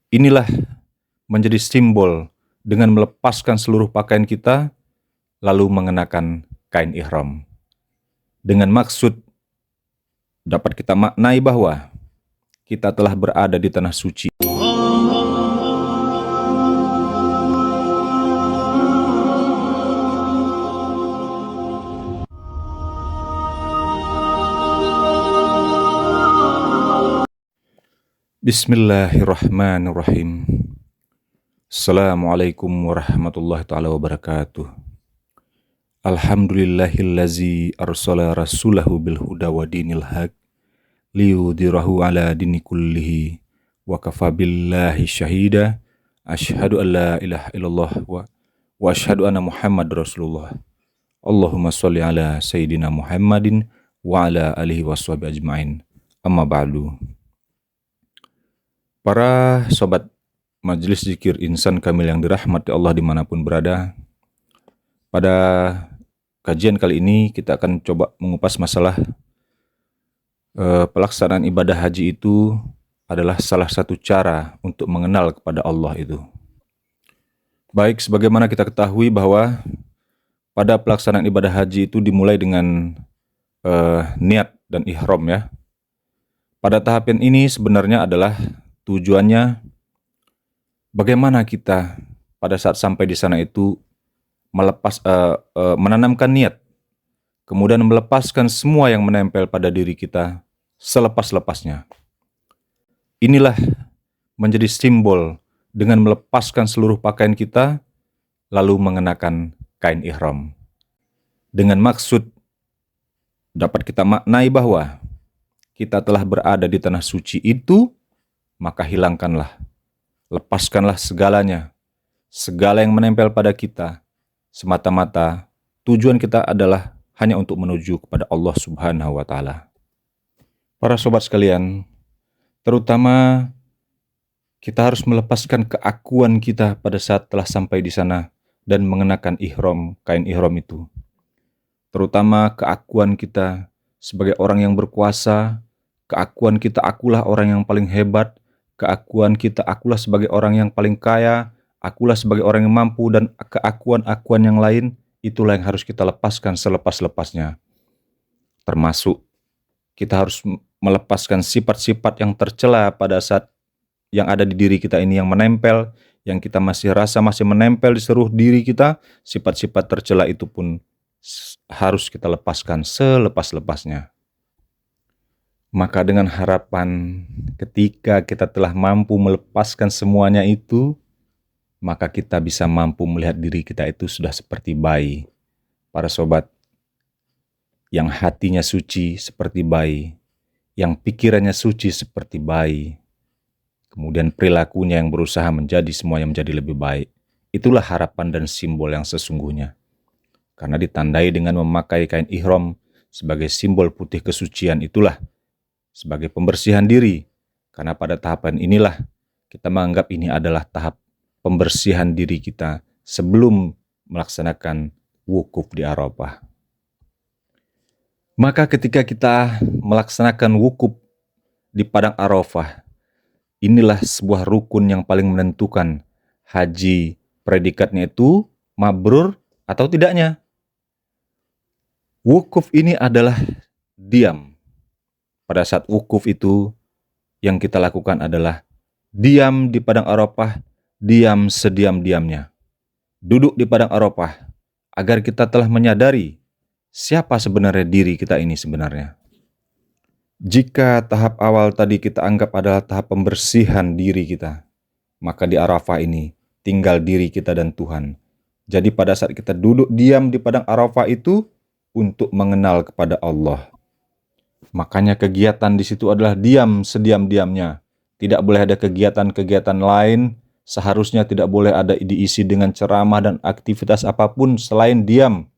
Inilah menjadi simbol dengan melepaskan seluruh pakaian kita, lalu mengenakan kain ihram. Dengan maksud dapat kita maknai bahwa kita telah berada di tanah suci. Bismillahirrahmanirrahim. Assalamualaikum warahmatullahi ta'ala wabarakatuh. Alhamdulillahillazi arsala rasulahu bilhuda wa dinil haq liyudhirahu ala dini kullihi wa kafa billahi syahida. Asyhadu an la ilaha illallah wa asyhadu anna Muhammad Rasulullah. Allahumma sholli ala sayyidina Muhammadin wa ala alihi washabihi ajmain. Amma ba'du. Para sobat Majelis Zikir Insan Kamil yang dirahmati Allah dimanapun berada, pada kajian kali ini kita akan coba mengupas masalah pelaksanaan ibadah haji itu adalah salah satu cara untuk mengenal kepada Allah itu. Baik, sebagaimana kita ketahui bahwa pada pelaksanaan ibadah haji itu dimulai dengan niat dan ihram ya. Pada tahapan ini sebenarnya adalah tujuannya bagaimana kita pada saat sampai di sana itu menanamkan niat, kemudian melepaskan semua yang menempel pada diri kita selepas-lepasnya. Inilah menjadi simbol dengan melepaskan seluruh pakaian kita, lalu mengenakan kain ihram. Dengan maksud dapat kita maknai bahwa kita telah berada di tanah suci itu, maka hilangkanlah, lepaskanlah segalanya, segala yang menempel pada kita, semata-mata tujuan kita adalah hanya untuk menuju kepada Allah Subhanahu wa Ta'ala. Para sobat sekalian, terutama kita harus melepaskan keakuan kita pada saat telah sampai di sana dan mengenakan ihram, kain ihram itu. Terutama keakuan kita sebagai orang yang berkuasa, keakuan kita akulah orang yang paling hebat, keakuan kita akulah sebagai orang yang paling kaya, akulah sebagai orang yang mampu, dan keakuan-akuan yang lain, itulah yang harus kita lepaskan selepas-lepasnya. Termasuk kita harus melepaskan sifat-sifat yang tercela pada saat yang ada di diri kita ini, yang menempel, yang kita masih rasa masih menempel di seluruh diri kita, sifat-sifat tercela itu pun harus kita lepaskan selepas-lepasnya. Maka dengan harapan ketika kita telah mampu melepaskan semuanya itu, maka kita bisa mampu melihat diri kita itu sudah seperti bayi. Para sobat, yang hatinya suci seperti bayi, yang pikirannya suci seperti bayi, kemudian perilakunya yang berusaha menjadi semuanya menjadi lebih baik. Itulah harapan dan simbol yang sesungguhnya. Karena ditandai dengan memakai kain ihram sebagai simbol putih kesucian, itulah sebagai pembersihan diri. Karena pada tahapan inilah kita menganggap ini adalah tahap pembersihan diri kita sebelum melaksanakan wukuf di Arafah. Maka ketika kita melaksanakan wukuf di padang Arafah, inilah sebuah rukun yang paling menentukan haji predikatnya itu mabrur atau tidaknya. Wukuf ini adalah diam. Pada saat wukuf itu, yang kita lakukan adalah diam di padang Arafah, diam sediam-diamnya. Duduk di padang Arafah, agar kita telah menyadari siapa sebenarnya diri kita ini sebenarnya. Jika tahap awal tadi kita anggap adalah tahap pembersihan diri kita, maka di Arafah ini tinggal diri kita dan Tuhan. Jadi pada saat kita duduk diam di padang Arafah itu untuk mengenal kepada Allah. Makanya kegiatan di situ adalah diam sediam-diamnya. Tidak boleh ada kegiatan-kegiatan lain, seharusnya tidak boleh ada diisi dengan ceramah dan aktivitas apapun selain diam.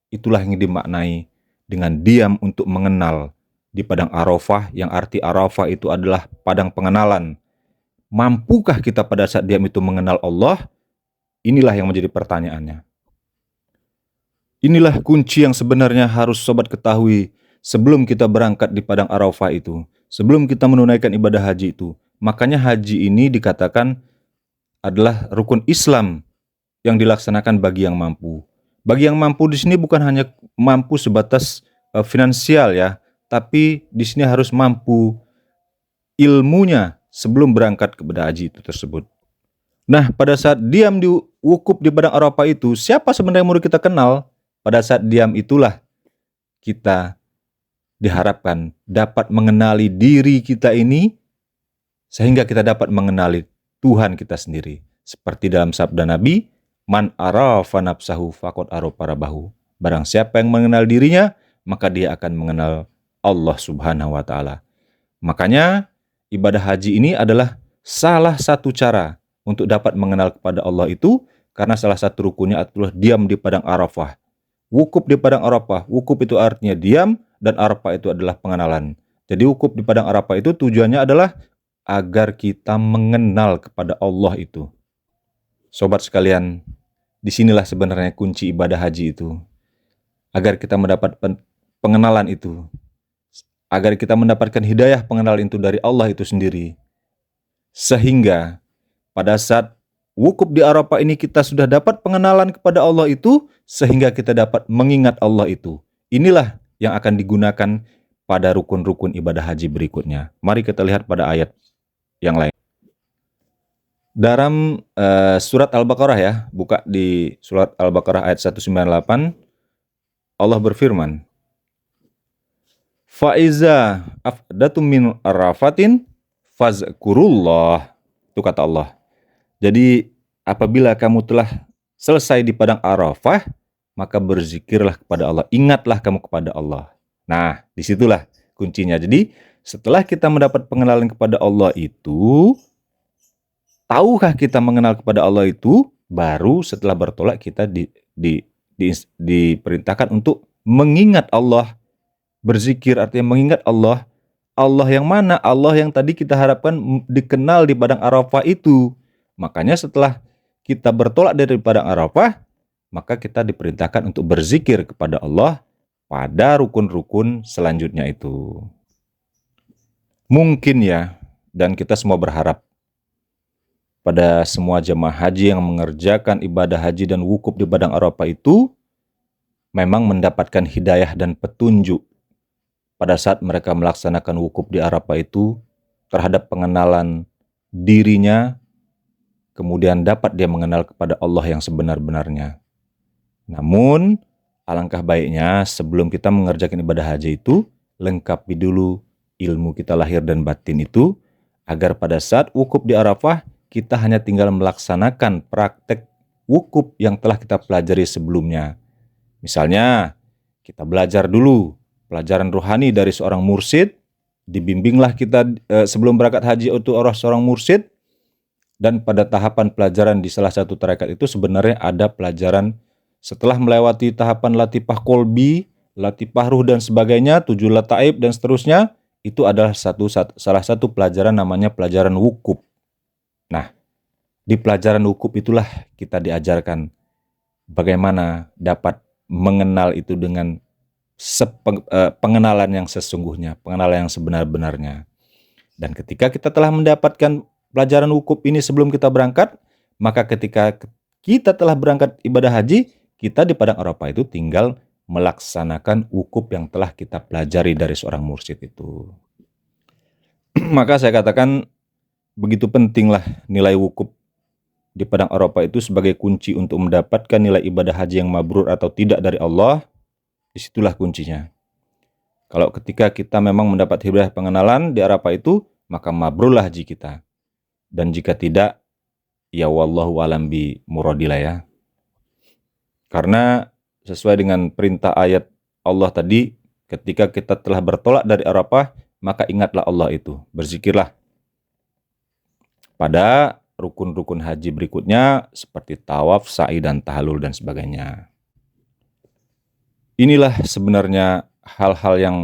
Itulah yang dimaknai dengan diam untuk mengenal di padang Arafah, yang arti Arafah itu adalah padang pengenalan. Mampukah kita pada saat diam itu mengenal Allah? Inilah yang menjadi pertanyaannya. Inilah kunci yang sebenarnya harus sobat ketahui sebelum kita berangkat di padang Arafah itu, sebelum kita menunaikan ibadah haji itu. Makanya haji ini dikatakan adalah rukun Islam yang dilaksanakan bagi yang mampu. Bagi yang mampu di sini bukan hanya mampu sebatas finansial ya, tapi di sini harus mampu ilmunya sebelum berangkat kepada haji itu tersebut. Nah, pada saat diam di wukuf di padang Arafah itu, siapa sebenarnya yang mau kita kenal? Pada saat diam itulah kita diharapkan dapat mengenali diri kita ini, sehingga kita dapat mengenali Tuhan kita sendiri. Seperti dalam sabda Nabi, man arafa nafsahu faqad arafa rabbahu. Barang siapa yang mengenal dirinya, maka dia akan mengenal Allah Subhanahu wa taala. Makanya ibadah haji ini adalah salah satu cara untuk dapat mengenal kepada Allah itu, karena salah satu rukunnya adalah diam di padang Arafah. Wukuf di padang Arafah, wukuf itu artinya diam, dan Arafah itu adalah pengenalan. Jadi wukuf di padang Arafah itu tujuannya adalah agar kita mengenal kepada Allah itu. Sobat sekalian, disinilah sebenarnya kunci ibadah haji itu. Agar kita mendapat pengenalan itu. Agar kita mendapatkan hidayah pengenalan itu dari Allah itu sendiri. Sehingga pada saat wukuf di Arafah ini kita sudah dapat pengenalan kepada Allah itu, sehingga kita dapat mengingat Allah itu. Inilah yang akan digunakan pada rukun-rukun ibadah haji berikutnya. Mari kita lihat pada ayat yang lain. Dalam surat Al-Baqarah ya, buka di surat Al-Baqarah ayat 198, Allah berfirman, Fa'iza afdatum min arafatin fazkurullah. Itu kata Allah. Jadi apabila kamu telah selesai di padang Arafah, maka berzikirlah kepada Allah. Ingatlah kamu kepada Allah. Nah, disitulah kuncinya. Jadi setelah kita mendapat pengenalan kepada Allah itu, tahukah kita mengenal kepada Allah itu? Baru setelah bertolak kita diperintahkan untuk mengingat Allah. Berzikir artinya mengingat Allah. Allah yang mana? Allah yang tadi kita harapkan dikenal di padang Arafah itu. Makanya setelah kita bertolak dari padang Arafah, maka kita diperintahkan untuk berzikir kepada Allah pada rukun-rukun selanjutnya itu. Mungkin ya, dan kita semua berharap pada semua jemaah haji yang mengerjakan ibadah haji dan wukuf di padang Arafah itu memang mendapatkan hidayah dan petunjuk pada saat mereka melaksanakan wukuf di Arafah itu terhadap pengenalan dirinya, kemudian dapat dia mengenal kepada Allah yang sebenar-benarnya. Namun, alangkah baiknya sebelum kita mengerjakan ibadah haji itu, lengkapi dulu ilmu kita lahir dan batin itu, agar pada saat wukuf di Arafah, kita hanya tinggal melaksanakan praktek wukuf yang telah kita pelajari sebelumnya. Misalnya, kita belajar dulu pelajaran rohani dari seorang mursyid, dibimbinglah kita sebelum berangkat haji itu oleh seorang mursyid, dan pada tahapan pelajaran di salah satu tarekat itu sebenarnya ada pelajaran setelah melewati tahapan latifah kolbi, latifah ruh dan sebagainya, 7 lataib dan seterusnya, itu adalah salah satu pelajaran namanya pelajaran wukuf. Nah, di pelajaran wukuf itulah kita diajarkan bagaimana dapat mengenal itu dengan pengenalan yang sesungguhnya, pengenalan yang sebenar-benarnya. Dan ketika kita telah mendapatkan pelajaran wukuf ini sebelum kita berangkat, maka ketika kita telah berangkat ibadah haji, kita di padang Arafah itu tinggal melaksanakan wukuf yang telah kita pelajari dari seorang mursyid itu. Maka saya katakan begitu pentinglah nilai wukuf di padang Arafah itu sebagai kunci untuk mendapatkan nilai ibadah haji yang mabrur atau tidak dari Allah. Disitulah kuncinya. Kalau ketika kita memang mendapat hidayah pengenalan di Arafah itu, maka mabrurlah haji kita. Dan jika tidak, ya wallahu alam bi muradilah ya. Karena sesuai dengan perintah ayat Allah tadi, ketika kita telah bertolak dari Arafah, maka ingatlah Allah itu, berzikirlah. Pada rukun-rukun haji berikutnya seperti tawaf, sa'i dan tahallul dan sebagainya. Inilah sebenarnya hal-hal yang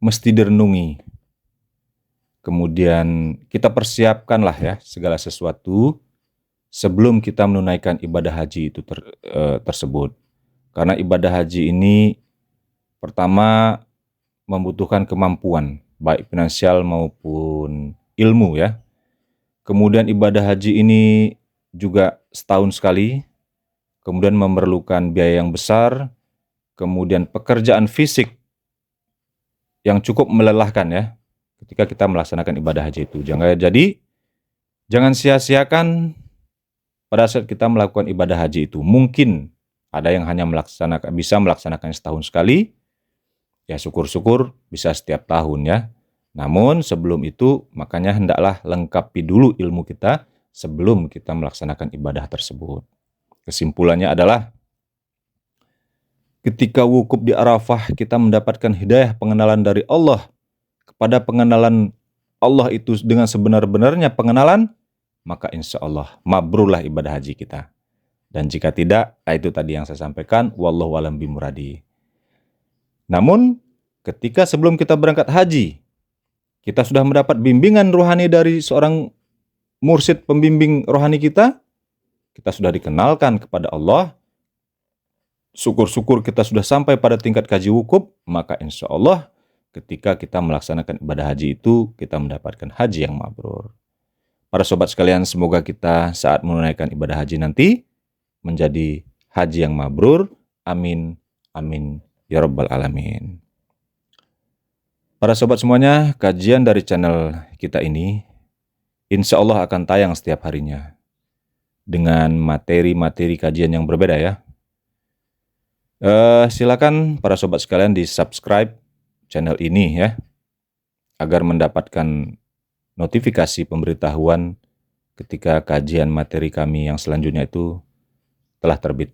mesti direnungi. Kemudian kita persiapkanlah ya segala sesuatu sebelum kita menunaikan ibadah haji itu tersebut. Karena ibadah haji ini pertama membutuhkan kemampuan, baik finansial maupun ilmu ya. Kemudian ibadah haji ini juga setahun sekali, kemudian memerlukan biaya yang besar, kemudian pekerjaan fisik yang cukup melelahkan ya, ketika kita melaksanakan ibadah haji itu. Jangan sia-siakan pada saat kita melakukan ibadah haji itu. Mungkin ada yang hanya bisa melaksanakan setahun sekali, ya syukur-syukur bisa setiap tahun ya. Namun sebelum itu makanya hendaklah lengkapi dulu ilmu kita sebelum kita melaksanakan ibadah tersebut. Kesimpulannya adalah ketika wukuf di Arafah kita mendapatkan hidayah pengenalan dari Allah kepada pengenalan Allah itu dengan sebenar-benarnya pengenalan, maka insya Allah mabrurlah ibadah haji kita. Dan jika tidak, itu tadi yang saya sampaikan, wallahu a'lam bimuradi. Namun ketika sebelum kita berangkat haji, kita sudah mendapat bimbingan rohani dari seorang mursyid pembimbing rohani kita sudah dikenalkan kepada Allah, syukur-syukur kita sudah sampai pada tingkat kaji wukuf, maka insya Allah ketika kita melaksanakan ibadah haji itu, kita mendapatkan haji yang mabrur. Para sobat sekalian, semoga kita saat menunaikan ibadah haji nanti menjadi haji yang mabrur. Amin, amin, ya rabbal alamin. Para sobat semuanya, kajian dari channel kita ini insya Allah akan tayang setiap harinya dengan materi-materi kajian yang berbeda ya. Silakan para sobat sekalian di subscribe channel ini ya, agar mendapatkan notifikasi pemberitahuan ketika kajian materi kami yang selanjutnya itu telah terbit.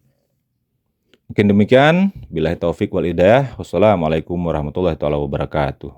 Mungkin demikian, billahi taufik wal hidayah. Wassalamualaikum warahmatullahi wabarakatuh.